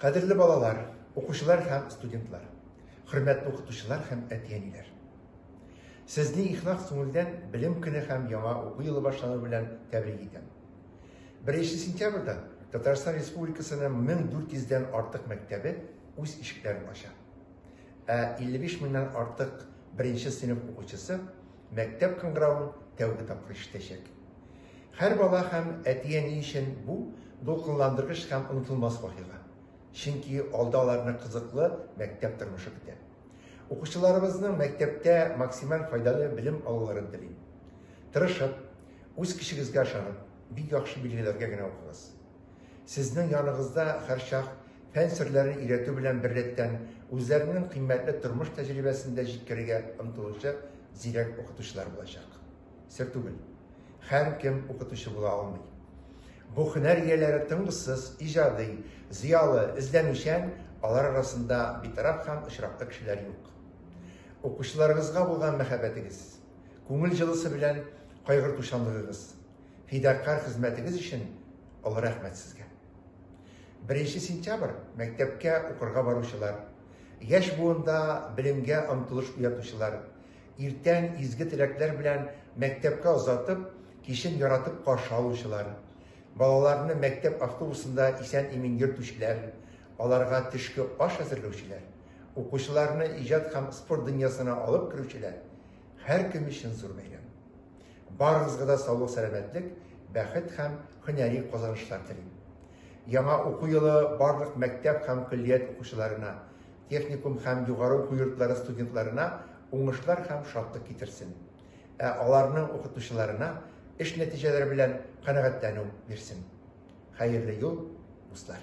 Kadirli balalar, okuşular hem studentlar, hürmetli okutuşular hem etiyeniler. Sizni ihnak sunuldan bilim günü hem yana oku yılı başlanır bilen tebrik edem. 1 sentyabrda Tatarstan Respublikası'nın 1400'den artık mektebi öz işiklerini açar. 55 binden artık 1. sınıf okuyucusu mektep kıngıravın tevgi tapkır işleyecek. Her bala hem etiyeni için bu dolkunlandırgıç hem unutulmaz vakıga. Çünkü aldalarına kızıklı mektep tırmışı gider. Okuşçularımızın mektepte maksimal faydalı bilim almalarını dileyim. Tırışıp, öz kişinizge aşanıp, bir yaxşı bilgilerge gene okuyunuz. Sizin yanınızda her şah fen sırlarını iretü bilen birletten özlerinin kıymetli tırmış tecrübesinde jikkerige ımtılışı zirek okutuşlar bulacak. Sır tügül, her kim okutuşu bula almayı. Bu hüner yerleri tıngısız, icadı, ziyalı, izlenişen, alar arasında bir taraf hem ışraklı kişiler yok. Okuşlarınızga bulgan mehabetiniz, көңіл жылысы bilen kaygır tuşanlığınız, fidakar hizmetiniz için Allah rahmet sizge. 1. sentyabr mektepke okurga baruşular, yaş buğunda bilimge ımtılış uyatuşular, irten izgi tilekler bilen mektepke uzatıp, kişin yaratıp karşı aluşular, balalarını mektep avtobusunda isen emin yürtüşüler, alarga tüşkü aş hazırlıyorşular, okuşlarını icat hem spor dünyasına alıp kürüşüler, her kim için zor meylem. Barınızga da sağlık selametlik, bәхет hem hüneri kazanışlar dileyim. Yana oku yılı barlık mektep hem külliyet okuşularına, teknikum hem yukarı oku yurtları studentlarına oңышlar hem şartlık getirsin. Alarının okutuşularına iş neticeleri bilen kanagatlanı versin. Hayırlı yıl, dostlar.